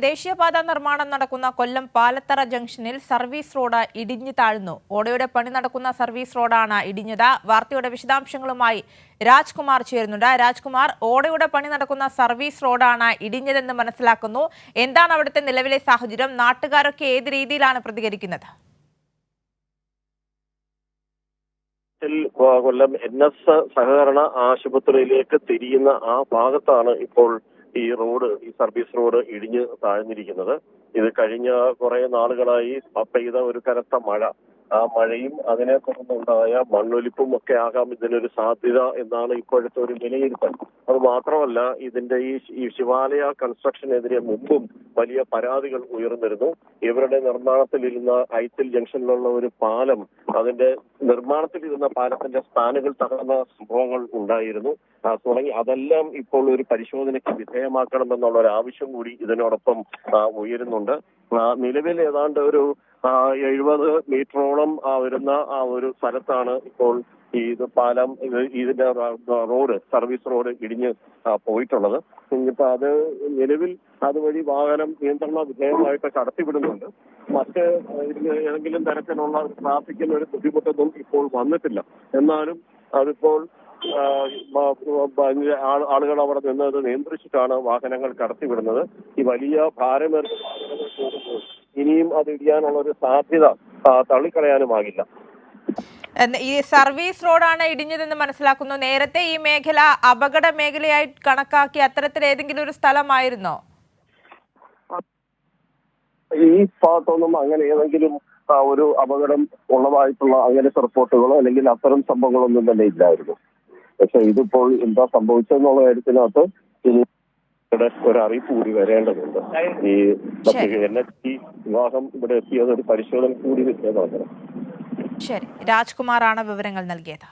ദേശീയപാത നിർമ്മാണം നടക്കുന്ന കൊല്ലം പാലത്തറ ജംഗ്ഷനിൽ സർവീസ് റോഡ് ഇടിഞ്ഞു താഴ്ന്നു. ഓടയുടെ പണി നടക്കുന്ന സർവീസ് റോഡാണ് ഇടിഞ്ഞത്. വാർത്തയുടെ വിശദാംശങ്ങളുമായി രാജ്കുമാർ ചേരുന്നുണ്ട്. രാജ്കുമാർ, ഓടയുടെ പണി നടക്കുന്ന സർവീസ് റോഡാണ് ഇടിഞ്ഞതെന്ന് മനസ്സിലാക്കുന്നു. എന്താണ് അവിടുത്തെ നിലവിലെ സാഹചര്യം? നാട്ടുകാരൊക്കെ ഏത് രീതിയിലാണ് പ്രതികരിക്കുന്നത്? കൊല്ലം NS സഹകരണ ആശുപത്രിയിലേക്ക് തിരിയുന്ന ആ ഭാഗത്താണ് ഇപ്പോൾ ഈ സർവീസ് റോഡ് ഇടിഞ്ഞ് താഴ്ന്നിരിക്കുന്നത്. ഇത് കഴിഞ്ഞ കുറെ നാളുകളായി പെയ്ത ഒരു കനത്ത മഴ, ആ മഴയും അതിനെ തുടർന്നുണ്ടായ മണ്ണൊലിപ്പും ഒക്കെ ആകാം ഇതിനൊരു സാധ്യത എന്നാണ് ഇപ്പോഴത്തെ ഒരു വിലയിരുത്തൽ. അത് മാത്രമല്ല, ഇതിന്റെ ഈ ശിവാലയ കൺസ്ട്രക്ഷനെതിരെ മുമ്പും വലിയ പരാതികൾ ഉയർന്നിരുന്നു. ഇവരുടെ നിർമ്മാണത്തിലിരുന്ന ഐത്തിൽ ജംഗ്ഷനിലുള്ള ഒരു പാലം, അതിന്റെ നിർമ്മാണത്തിലിരുന്ന പാലത്തിന്റെ സ്പാനുകൾ തകർന്ന സംഭവങ്ങൾ ഉണ്ടായിരുന്നു. തുടങ്ങി അതെല്ലാം ഇപ്പോൾ ഒരു പരിശോധനയ്ക്ക് വിധേയമാക്കണമെന്നുള്ള ഒരു ആവശ്യം കൂടി ഇതിനോടൊപ്പം ഉയരുന്നുണ്ട്. നിലവിൽ ഏതാണ്ട് ഒരു 70 മീറ്ററോളം വരുന്ന ആ ഒരു സ്ഥലത്താണ് ഇപ്പോൾ ഇതിന്റെ സർവീസ് റോഡ് ഇടിഞ്ഞ് പോയിട്ടുള്ളത്. ഇനിയിപ്പോ അത് നിലവിൽ അതുവഴി വാഹനം നിയന്ത്രണ വിധേയമായിട്ട് കടത്തിവിടുന്നുണ്ട്. മറ്റ് ഏതെങ്കിലും തരത്തിലുള്ള ട്രാഫിക്കിന് ഒരു ബുദ്ധിമുട്ടൊന്നും ഇപ്പോൾ വന്നിട്ടില്ല. എന്നാലും അതിപ്പോൾ ആളുകൾ അവിടെ നിന്ന് നിയന്ത്രിച്ചിട്ടാണ് വാഹനങ്ങൾ കടത്തിവിടുന്നത്. ഈ വലിയ ഭാരമേറിയ ഇനിയും അത് ഇടിയാനുള്ള ഒരു സാധ്യത തള്ളിക്കളയാനുമാകില്ല. ഈ സർവീസ് റോഡാണ് ഇടിഞ്ഞതെന്ന് മനസ്സിലാക്കുന്നു. നേരത്തെ ഈ മേഖല അപകട മേഖലയായി കണക്കാക്കി അത്തരത്തിൽ ഏതെങ്കിലും ഒരു സ്ഥലമായിരുന്നോ? ഈ ഭാഗത്തൊന്നും അങ്ങനെ ഏതെങ്കിലും ഒരു അപകടം ഉള്ളതായിട്ടുള്ള അങ്ങനെ റിപ്പോർട്ടുകളോ അല്ലെങ്കിൽ അത്തരം സംഭവങ്ങളൊന്നും തന്നെ ഇല്ലായിരുന്നു. പക്ഷെ ഇതിപ്പോൾ എന്താ സംഭവിച്ചെന്നുള്ള കാര്യത്തിനകത്ത് ഒരു അറിയിപ്പ് കൂടി വരേണ്ടതുണ്ട്. ഈ NHT വിവാഹം ഇവിടെ എത്തിയത് ഒരു പരിശോധന കൂടി വിധേയമാക്കണം. ശരി, രാജ്കുമാറാണ് വിവരങ്ങൾ നൽകിയത്.